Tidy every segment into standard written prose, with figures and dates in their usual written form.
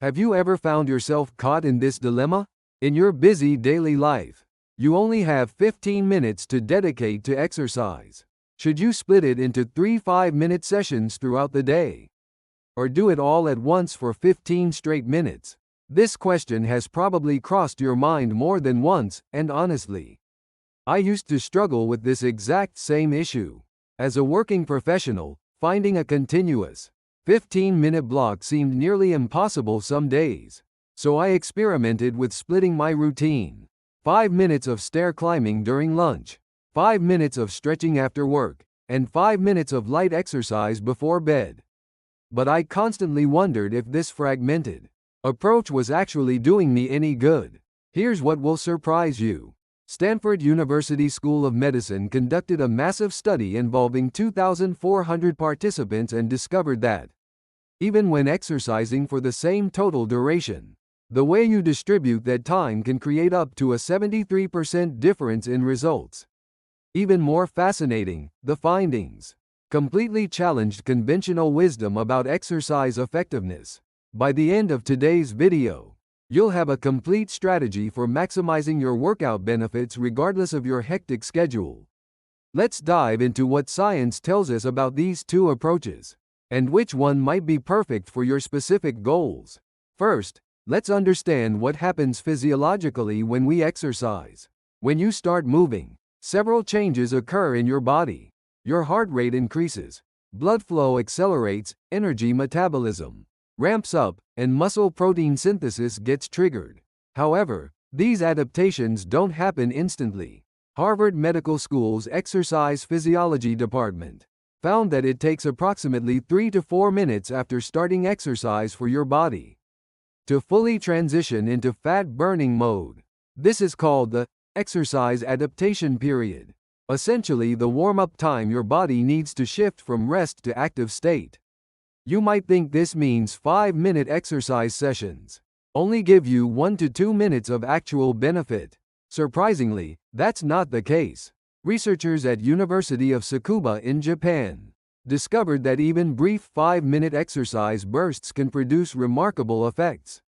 Have you ever found yourself caught in this dilemma? In your busy daily life, you only have 15 minutes to dedicate to exercise. Should you split it into 3 5-minute sessions throughout the day? Or do it all at once for 15 straight minutes? This question has probably crossed your mind more than once, and honestly, I used to struggle with this exact same issue. As a working professional, finding a continuous 15-minute block seemed nearly impossible some days. So I experimented with splitting my routine. 5 minutes of stair climbing during lunch, 5 minutes of stretching after work, and 5 minutes of light exercise before bed. But I constantly wondered if this fragmented approach was actually doing me any good. Here's what will surprise you. Stanford University School of Medicine conducted a massive study involving 2,400 participants and discovered that, even when exercising for the same total duration, the way you distribute that time can create up to a 73% difference in results. Even more fascinating, the findings completely challenged conventional wisdom about exercise effectiveness. By the end of today's video, you'll have a complete strategy for maximizing your workout benefits regardless of your hectic schedule. Let's dive into what science tells us about these two approaches, and which one might be perfect for your specific goals. First, let's understand what happens physiologically when we exercise. When you start moving, several changes occur in your body. Your heart rate increases, blood flow accelerates, energy metabolism ramps up, and muscle protein synthesis gets triggered. However, these adaptations don't happen instantly. Harvard Medical School's exercise physiology department found that it takes approximately 3 to 4 minutes after starting exercise for your body to fully transition into fat-burning mode. This is called the exercise adaptation period, essentially the warm-up time your body needs to shift from rest to active state. You might think this means 5-minute exercise sessions only give you 1 to 2 minutes of actual benefit. Surprisingly, that's not the case. Researchers at University of Tsukuba in Japan discovered that even brief 5-minute exercise bursts can produce remarkable effects,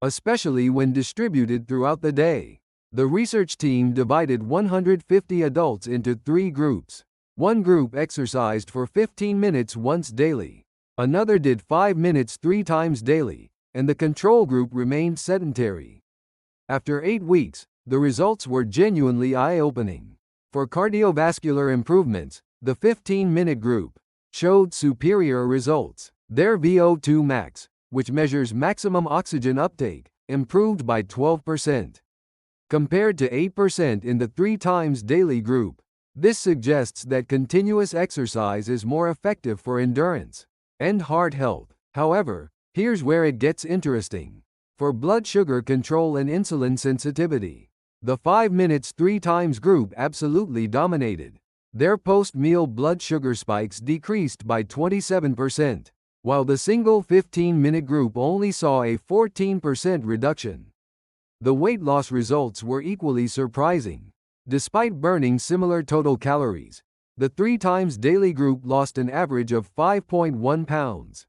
especially when distributed throughout the day. The research team divided 150 adults into 3 groups. One group exercised for 15 minutes once daily. Another did 5 minutes 3 times daily, and the control group remained sedentary. After 8 weeks, the results were genuinely eye-opening. For cardiovascular improvements, the 15-minute group showed superior results. Their VO2 max, which measures maximum oxygen uptake, improved by 12%, compared to 8% in the 3 times daily group. This suggests that continuous exercise is more effective for endurance and heart health. However, here's where it gets interesting. For blood sugar control and insulin sensitivity, the 5 minutes 3 times group absolutely dominated. Their post-meal blood sugar spikes decreased by 27%, while the single 15-minute group only saw a 14% reduction. The weight loss results were equally surprising. Despite burning similar total calories, the 3 times daily group lost an average of 5.1 pounds,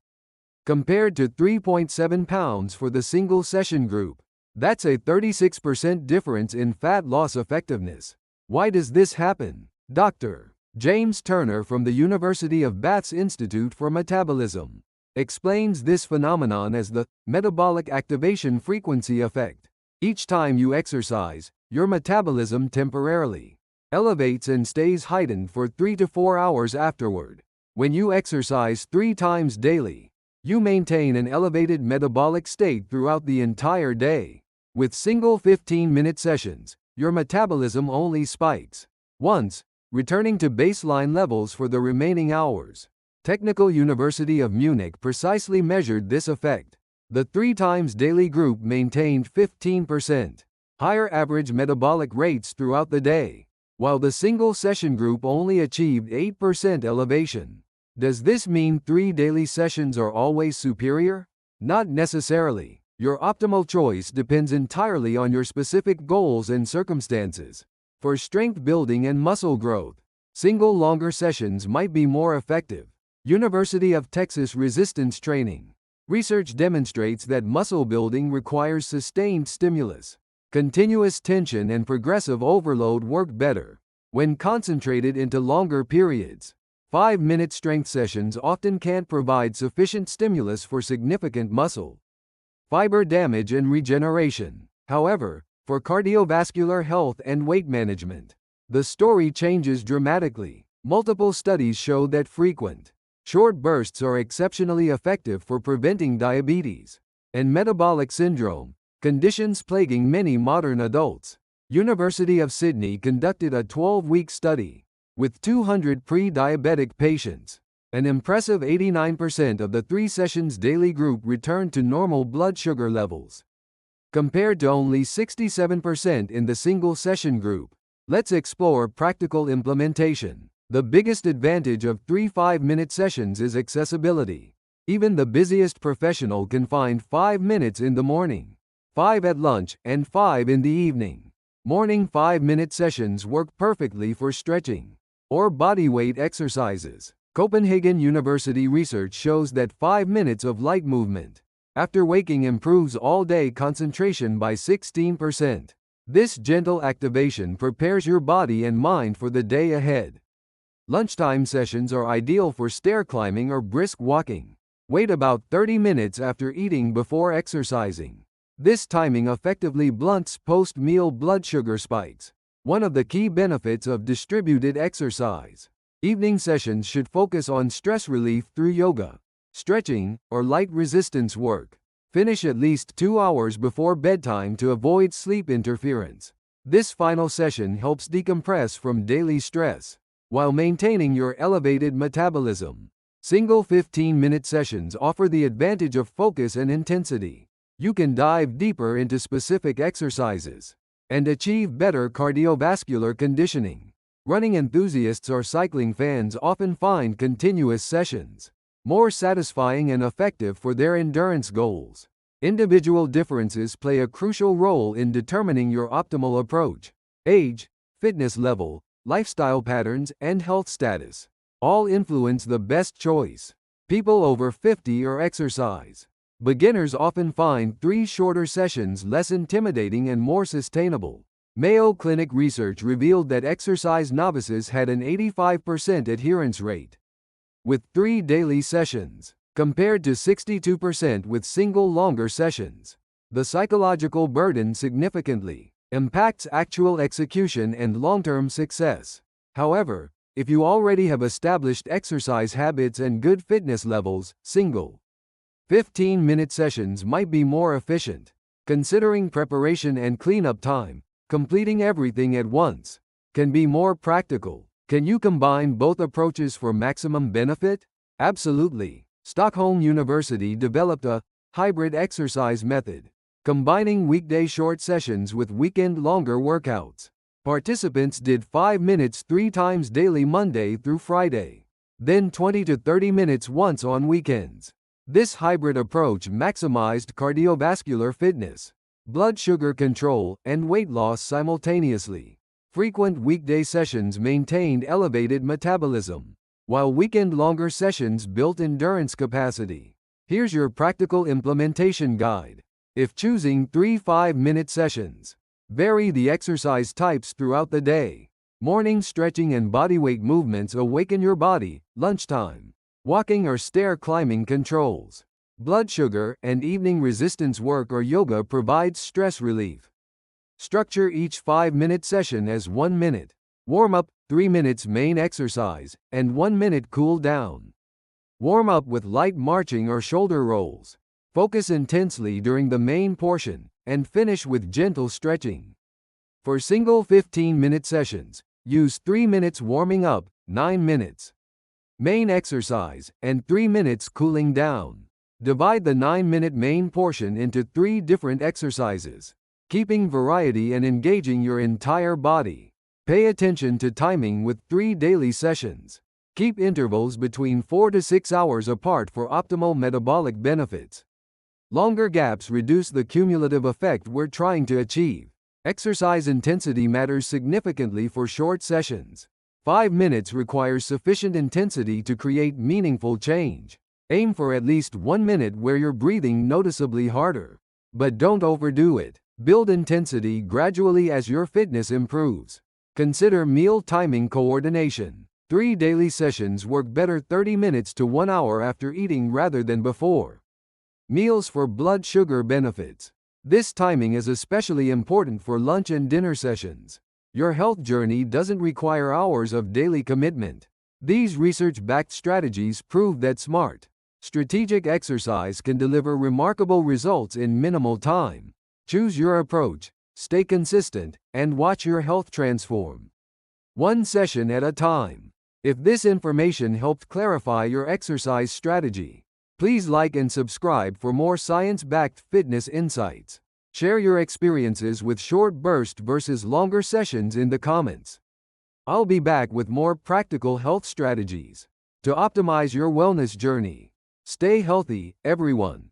compared to 3.7 pounds for the single session group. That's a 36% difference in fat loss effectiveness. Why does this happen? Dr. James Turner from the University of Bath's Institute for Metabolism explains this phenomenon as the metabolic activation frequency effect. Each time you exercise, your metabolism temporarily elevates and stays heightened for 3 to 4 hours afterward. When you exercise 3 times daily, you maintain an elevated metabolic state throughout the entire day. With single 15-minute sessions, your metabolism only spikes once, returning to baseline levels for the remaining hours. Technical University of Munich precisely measured this effect. The 3 times daily group maintained 15% higher average metabolic rates throughout the day, while the single session group only achieved 8% elevation. Does this mean 3 daily sessions are always superior? Not necessarily. Your optimal choice depends entirely on your specific goals and circumstances. For strength building and muscle growth, single longer sessions might be more effective. University of Texas resistance training Research demonstrates that muscle building requires sustained stimulus. Continuous tension and progressive overload work better when concentrated into longer periods. 5-minute strength sessions often can't provide sufficient stimulus for significant muscle fiber damage and regeneration. However, for cardiovascular health and weight management, the story changes dramatically. Multiple studies show that frequent, short bursts are exceptionally effective for preventing diabetes and metabolic syndrome, conditions plaguing many modern adults. University of Sydney conducted a 12-week study with 200 pre-diabetic patients. An impressive 89% of the 3 sessions daily group returned to normal blood sugar levels, compared to only 67% in the single session group. Let's explore practical implementation. The biggest advantage of 3 5-minute sessions is accessibility. Even the busiest professional can find 5 minutes in the morning, 5 at lunch, and 5 in the evening. Morning 5-minute sessions work perfectly for stretching or bodyweight exercises. Copenhagen University research shows that 5 minutes of light movement after waking improves all-day concentration by 16%. This gentle activation prepares your body and mind for the day ahead. Lunchtime sessions are ideal for stair climbing or brisk walking. Wait about 30 minutes after eating before exercising. This timing effectively blunts post-meal blood sugar spikes, one of the key benefits of distributed exercise. Evening sessions should focus on stress relief through yoga, stretching, or light resistance work. Finish at least 2 hours before bedtime to avoid sleep interference. This final session helps decompress from daily stress while maintaining your elevated metabolism. Single 15-minute sessions offer the advantage of focus and intensity. You can dive deeper into specific exercises and achieve better cardiovascular conditioning. Running enthusiasts or cycling fans often find continuous sessions more satisfying and effective for their endurance goals. Individual differences play a crucial role in determining your optimal approach. Age, fitness level, lifestyle patterns, and health status all influence the best choice. People over 50 or exercise beginners often find 3 shorter sessions less intimidating and more sustainable. Mayo Clinic research revealed that exercise novices had an 85% adherence rate with 3 daily sessions, compared to 62% with single longer sessions. The psychological burden significantly impacts actual execution and long-term success. However, if you already have established exercise habits and good fitness levels, single 15-minute sessions might be more efficient. Considering preparation and cleanup time, completing everything at once can be more practical. Can you combine both approaches for maximum benefit? Absolutely. Stockholm University developed a hybrid exercise method, combining weekday short sessions with weekend longer workouts. Participants did 5 minutes 3 times daily Monday through Friday, then 20 to 30 minutes once on weekends. This hybrid approach maximized cardiovascular fitness, blood sugar control, and weight loss simultaneously. Frequent weekday sessions maintained elevated metabolism, while weekend longer sessions built endurance capacity. Here's your practical implementation guide. If choosing 3 5-minute sessions, vary the exercise types throughout the day. Morning stretching and bodyweight movements awaken your body. Lunchtime, walking or stair climbing controls blood sugar, and evening resistance work or yoga provides stress relief. Structure each 5-minute session as 1 minute warm-up, 3 minutes main exercise, and 1 minute cool down. Warm up with light marching or shoulder rolls. Focus intensely during the main portion, and finish with gentle stretching. For single 15-minute sessions, use 3 minutes warming up, 9 minutes main exercise, and 3 minutes cooling down. Divide the 9-minute main portion into 3 different exercises, keeping variety and engaging your entire body. Pay attention to timing with 3 daily sessions. Keep intervals between 4 to 6 hours apart for optimal metabolic benefits. Longer gaps reduce the cumulative effect we're trying to achieve. Exercise intensity matters significantly for short sessions. 5 minutes requires sufficient intensity to create meaningful change. Aim for at least 1 minute where you're breathing noticeably harder. But don't overdo it. Build intensity gradually as your fitness improves. Consider meal timing coordination. 3 daily sessions work better 30 minutes to 1 hour after eating rather than before. Meals for blood sugar benefits. This timing is especially important for lunch and dinner sessions. Your health journey doesn't require hours of daily commitment. These research-backed strategies prove that smart, strategic exercise can deliver remarkable results in minimal time. Choose your approach, stay consistent, and watch your health transform. One session at a time. If this information helped clarify your exercise strategy, please like and subscribe for more science-backed fitness insights. Share your experiences with short burst versus longer sessions in the comments. I'll be back with more practical health strategies to optimize your wellness journey. Stay healthy, everyone.